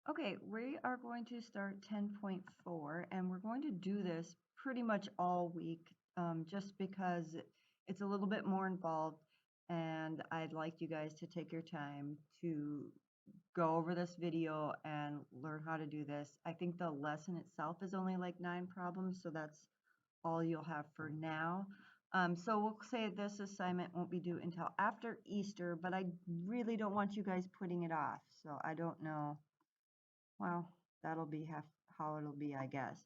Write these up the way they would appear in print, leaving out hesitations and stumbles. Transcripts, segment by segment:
Okay, we are going to start 10.4 and we're going to do this pretty much all week just because it's a little bit more involved and I'd like you guys to take your time to go over this video and learn how to do this. I think the lesson itself is only like 9 problems, so that's all you'll have for now. So we'll say this assignment won't be due until after Easter, but I really don't want you guys putting it off. So I don't know. Well, that'll be how it'll be, I guess.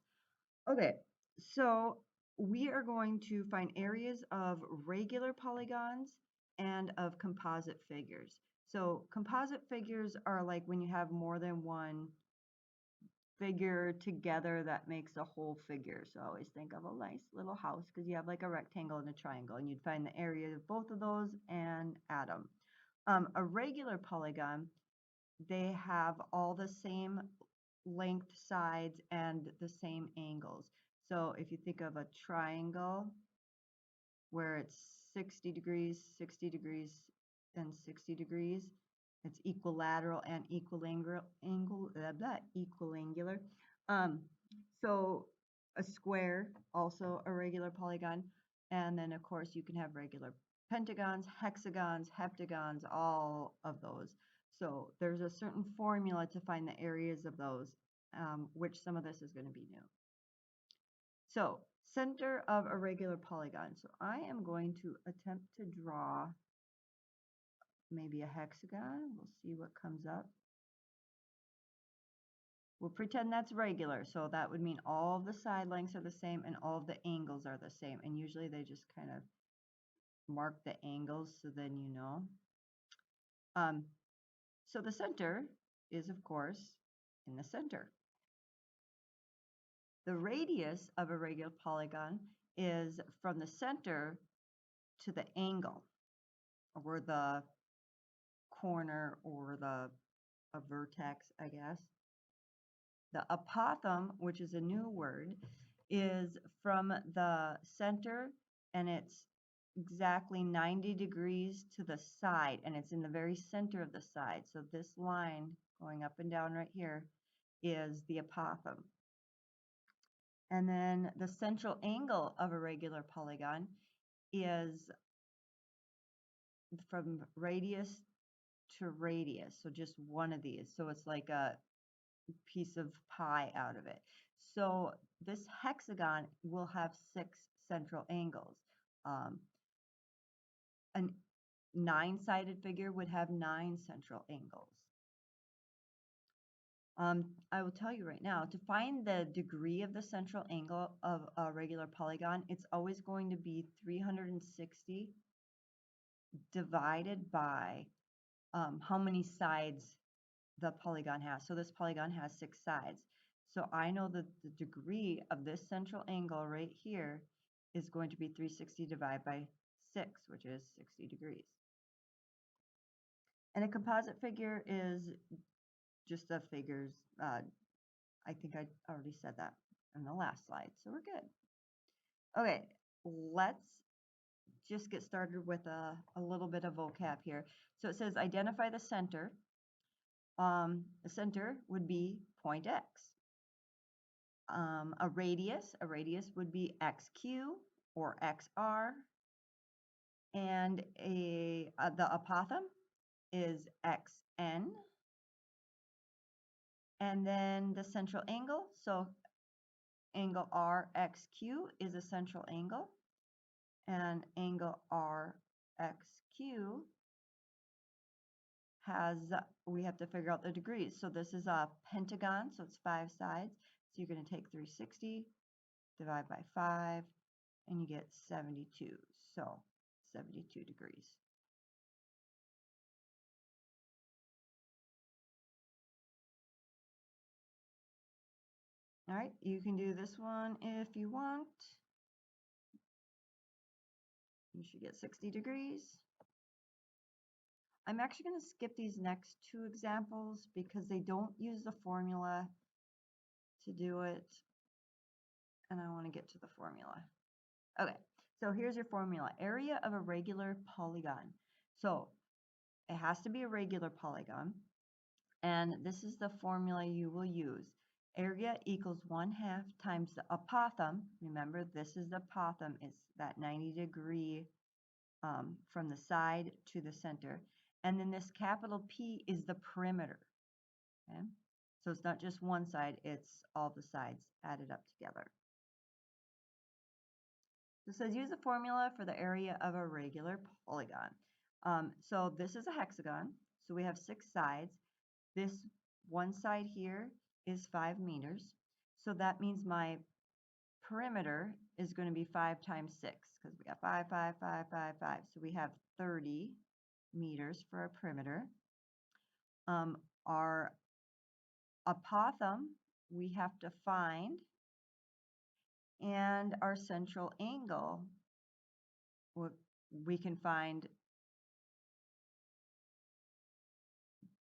Okay, so we are going to find areas of regular polygons and of composite figures. So composite figures are like when you have more than one figure together that makes a whole figure. So I always think of a nice little house because you have like a rectangle and a triangle, and you'd find the area of both of those and add them. A regular polygon, they have all the same length sides and the same angles. So if you think of a triangle where it's 60 degrees, 60 degrees, and 60 degrees, it's equilateral and equiangular. Um, so a square, also a regular polygon. And then, of course, you can have regular pentagons, hexagons, heptagons, all of those. So there's a certain formula to find the areas of those, which some of this is going to be new. So center of a regular polygon. So I am going to attempt to draw maybe a hexagon. We'll see what comes up. We'll pretend that's regular. So that would mean all of the side lengths are the same and all of the angles are the same. And usually they just kind of mark the angles so then you know. So the center is, of course, in the center. The radius of a regular polygon is from the center to the angle, or the corner, or a vertex, I guess. The apothem, which is a new word, is from the center, and it's exactly 90 degrees to the side, and it's in the very center of the side. So this line going up and down right here is the apothem. And then the central angle of a regular polygon is from radius to radius, so just one of these. So it's like a piece of pie out of it. So this hexagon will have 6 central angles. A 9-sided figure would have 9 central angles. I will tell you right now, to find the degree of the central angle of a regular polygon, it's always going to be 360 divided by how many sides the polygon has. So this polygon has 6 sides. So I know that the degree of this central angle right here is going to be 360 divided by 6, which is 60 degrees. And a composite figure is just the figures. I think I already said that in the last slide, so we're good. Okay, let's just get started with a little bit of vocab here. So it says identify the center. The center would be point X. A radius would be XQ or XR. And the apothem is XN. And then the central angle, so angle RXQ is a central angle, and angle RXQ has, we have to figure out the degrees. So this is a pentagon, so it's 5 sides. So you're going to take 360, divide by 5, and you get 72. So 72 degrees. All right, you can do this one if you want. You should get 60 degrees. I'm actually going to skip these next 2 examples because they don't use the formula to do it, and I want to get to the formula. Okay, so here's your formula. Area of a regular polygon. So it has to be a regular polygon. And this is the formula you will use. Area equals 1/2 times the apothem. Remember, this is the apothem. It's that 90-degree from the side to the center. And then this capital P is the perimeter. Okay? So it's not just one side, it's all the sides added up together. So it says use the formula for the area of a regular polygon. So this is a hexagon. So we have 6 sides. This one side here is 5 meters. So that means my perimeter is going to be 5 times 6 because we got 5, 5, 5, 5, 5. So we have 30 meters for our perimeter. Our apothem we have to find, and our central angle we can find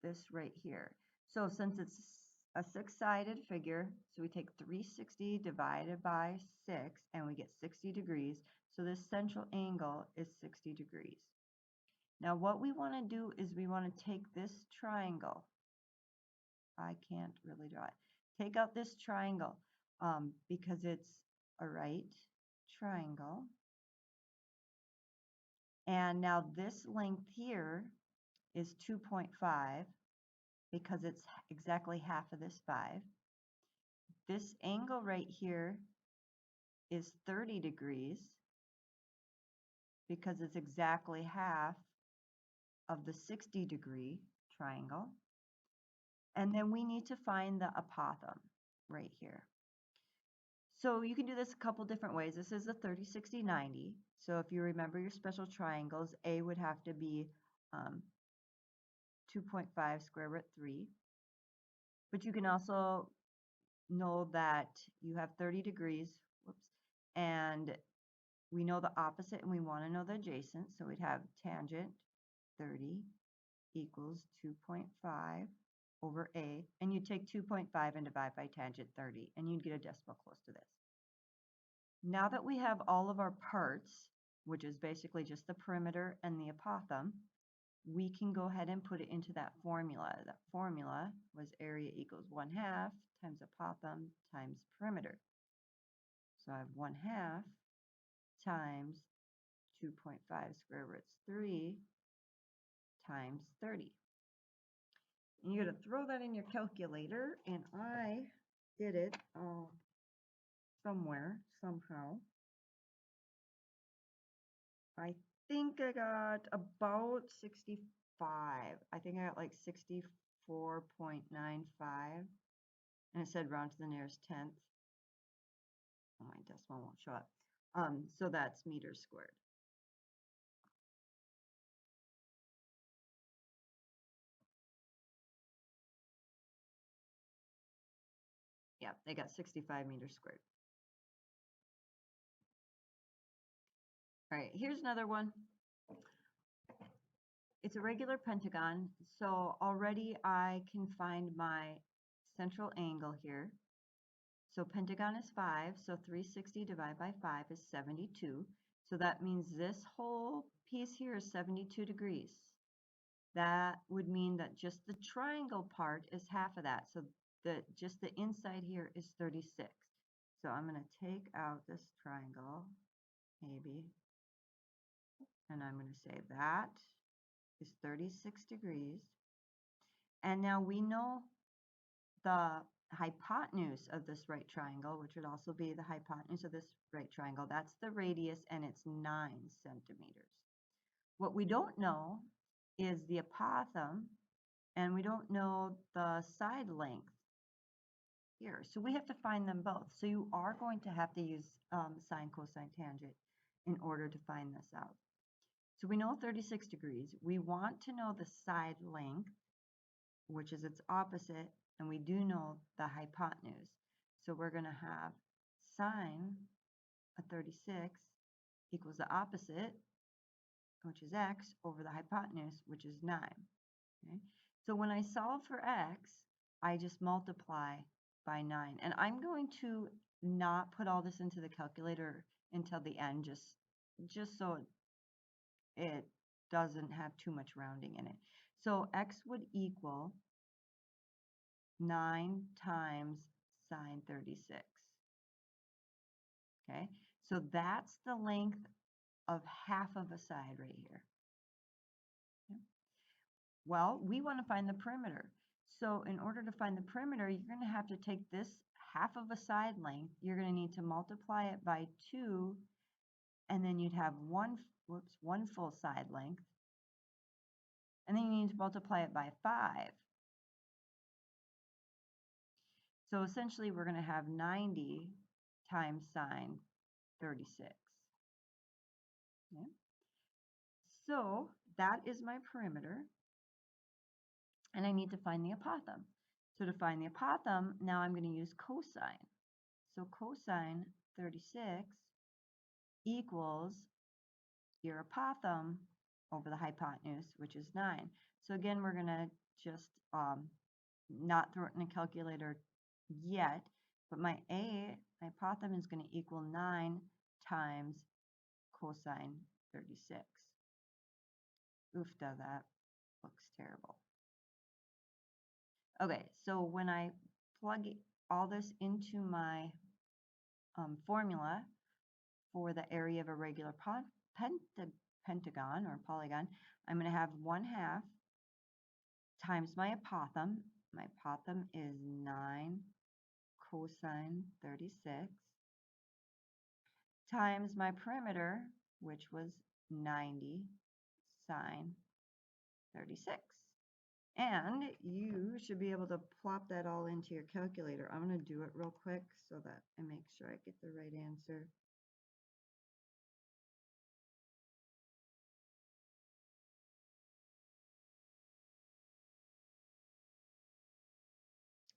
this right here. So since it's a 6-sided figure, so we take 360 divided by 6 and we get 60 degrees. So this central angle is 60 degrees. Now what we want to do is we want to take this triangle. I can't really draw it. Take out this triangle because it's a right triangle. And now this length here is 2.5 because it's exactly half of this 5. This angle right here is 30 degrees because it's exactly half of the 60-degree triangle. And then we need to find the apothem right here. So you can do this a couple different ways. This is a 30, 60, 90. So if you remember your special triangles, A would have to be 2.5 square root 3. But you can also know that you have 30 degrees, whoops, and we know the opposite and we want to know the adjacent. So we'd have tangent 30 equals 2.5 over A, and you take 2.5 and divide by tangent 30, and you'd get a decimal close to this. Now that we have all of our parts, which is basically just the perimeter and the apothem, we can go ahead and put it into that formula. That formula was area equals 1/2 times apothem times perimeter. So I have 1/2 times 2.5 square root 3 times 30. And you're going to throw that in your calculator, and I did it somewhere, somehow. I think I got about 65. I think I got like 64.95. And it said round to the nearest tenth. Oh, my decimal won't show up. So that's meters squared. Yeah, they got 65 meters squared. All right, here's another one. It's a regular pentagon, so already I can find my central angle here. So pentagon is 5, so 360 divided by 5 is 72. So that means this whole piece here is 72 degrees. That would mean that just the triangle part is half of that. So just the inside here is 36. So I'm going to take out this triangle, maybe, and I'm going to say that is 36 degrees. And now we know the hypotenuse of this right triangle, which would also be the hypotenuse of this right triangle. That's the radius, and it's 9 centimeters. What we don't know is the apothem, and we don't know the side length here. So we have to find them both. So you are going to have to use sine, cosine, tangent in order to find this out. So we know 36 degrees. We want to know the side length, which is its opposite, and we do know the hypotenuse. So we're going to have sine of 36 equals the opposite, which is x, over the hypotenuse, which is 9. Okay? So when I solve for x, I just multiply by 9. And I'm going to not put all this into the calculator until the end, just so it doesn't have too much rounding in it. So x would equal 9 times sine 36. Okay, so that's the length of half of a side right here. Okay. Well, we want to find the perimeter. So in order to find the perimeter, you're going to have to take this half of a side length, you're going to need to multiply it by 2, and then you'd have one full side length, and then you need to multiply it by 5. So essentially, we're going to have 90 times sine 36. Okay. So that is my perimeter, and I need to find the apothem. So to find the apothem, now I'm going to use cosine. So cosine 36 equals your apothem over the hypotenuse, which is 9. So again, we're going to just not throw it in a calculator yet, but my apothem is going to equal 9 times cosine 36. Oofda, that looks terrible. Okay, so when I plug all this into my formula for the area of a regular pentagon or polygon, I'm going to have 1/2 times my apothem. My apothem is 9 cosine 36 times my perimeter, which was 90 sine 36. And you should be able to plop that all into your calculator. I'm going to do it real quick so that I make sure I get the right answer.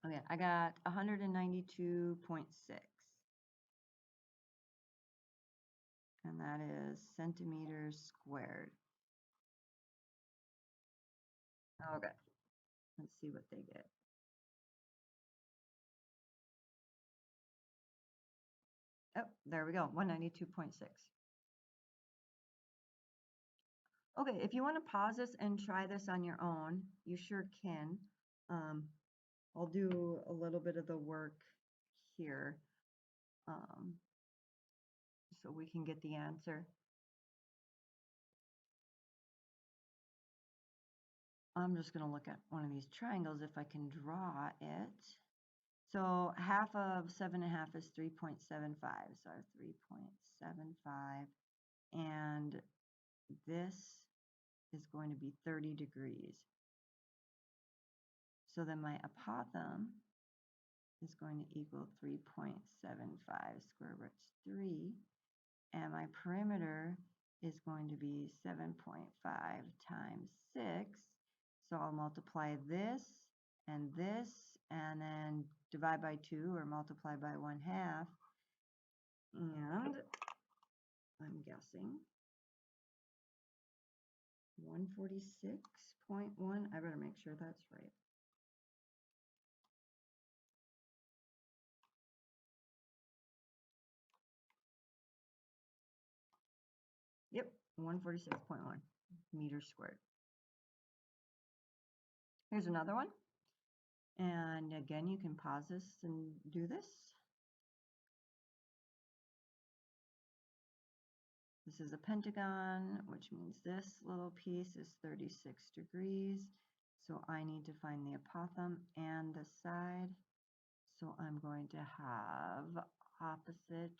Okay, I got 192.6. And that is centimeters squared. Okay, let's see what they get. Oh, there we go, 192.6. Okay, if you want to pause this and try this on your own, you sure can. I'll do a little bit of the work here so we can get the answer. I'm just going to look at one of these triangles if I can draw it. So half of 7.5 is 3.75, so 3.75, and this is going to be 30 degrees. So then my apothem is going to equal 3.75 square root 3, and my perimeter is going to be 7.5 times 6. So I'll multiply this, and then divide by 2 or multiply by 1/2. And I'm guessing 146.1. I better make sure that's right. Yep, 146.1 meters squared. Here's another one. And again, you can pause this and do this. This is a pentagon, which means this little piece is 36 degrees. So I need to find the apothem and the side. So I'm going to have opposite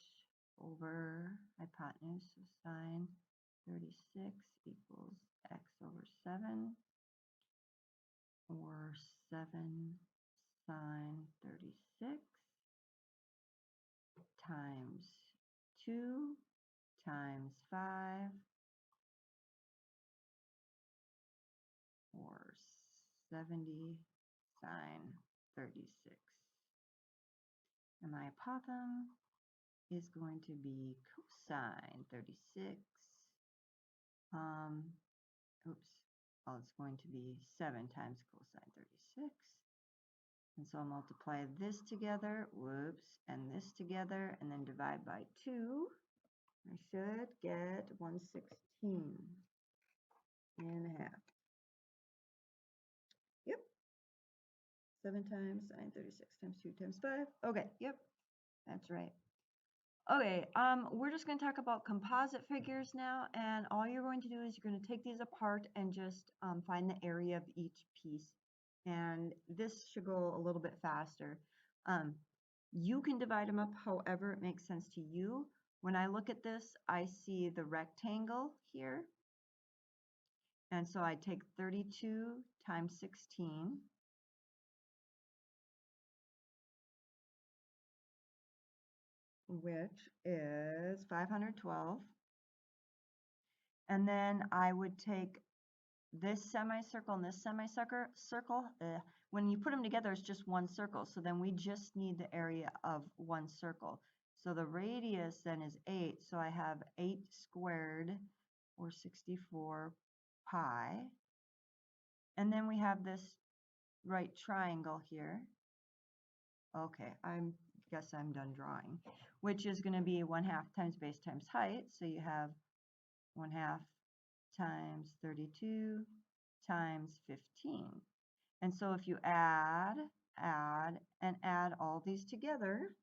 over hypotenuse, so sine 36 equals x over 7, or 7 sine 36 times 2 times 5, or 70 sine 36. And my apothem is going to be cosine 36. It's going to be 7 times cosine 36. And so I'll multiply this together, and this together, and then divide by 2. I should get 116 and a half. Yep. 7 times sine 36 times 2 times 5. Okay, yep, that's right. Okay, we're just going to talk about composite figures now, and all you're going to do is you're going to take these apart and just find the area of each piece. And this should go a little bit faster. You can divide them up however it makes sense to you. When I look at this, I see the rectangle here. And so I take 32 times 16. Which is 512. And then I would take this semicircle and this semicircle. When you put them together, it's just one circle. So then we just need the area of one circle. So the radius then is 8. So I have 8 squared, or 64 pi. And then we have this right triangle here. Okay, I guess I'm done drawing, which is going to be 1/2 times base times height. So you have 1/2 times 32 times 15. And so if you add, and add all these together,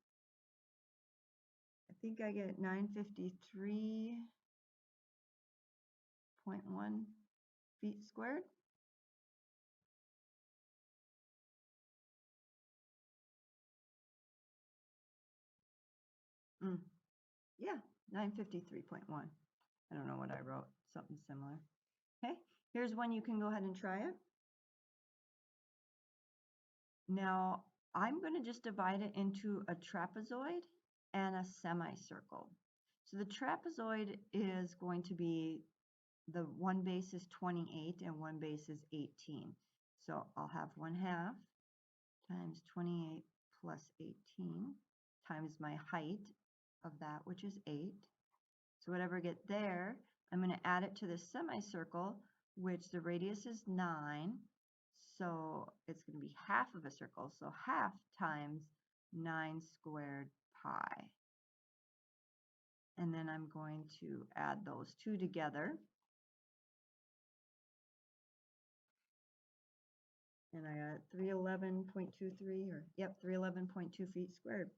I think I get 953.1 feet squared. Yeah, 953.1. I don't know what I wrote, something similar. Okay, here's one you can go ahead and try it. Now, I'm going to just divide it into a trapezoid and a semicircle. So the trapezoid is going to be, the one base is 28 and one base is 18. So I'll have 1/2 times 28 plus 18 times my height of that, which is 8. So whatever I get there, I'm going to add it to the semicircle, which the radius is 9. So it's going to be half of a circle. So 1/2 times 9 squared pi. And then I'm going to add those two together. And I got 311.23, or yep, 311.2 feet squared.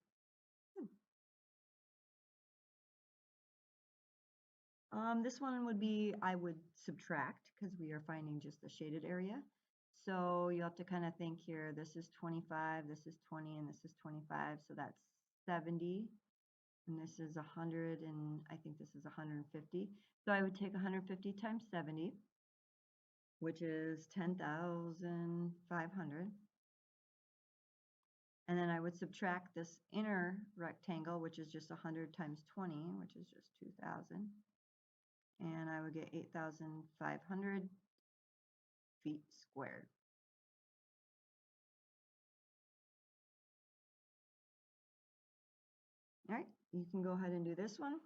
This one would be, I would subtract because we are finding just the shaded area. So you have to kind of think here, this is 25, this is 20, and this is 25, so that's 70. And this is 100, and I think this is 150. So I would take 150 times 70, which is 10,500. And then I would subtract this inner rectangle, which is just 100 times 20, which is just 2,000. And I would get 8,500 feet squared. All right, you can go ahead and do this one.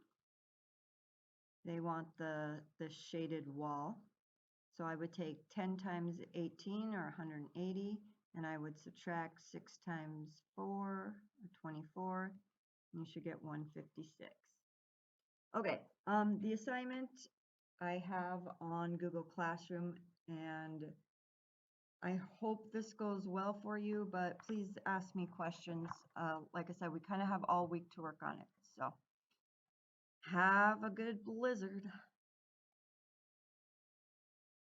They want the shaded wall. So I would take 10 times 18, or 180, and I would subtract 6 times 4, or 24, and you should get 156. Okay, the assignment I have on Google Classroom, and I hope this goes well for you, but please ask me questions. Like I said, we kind of have all week to work on it. So have a good blizzard.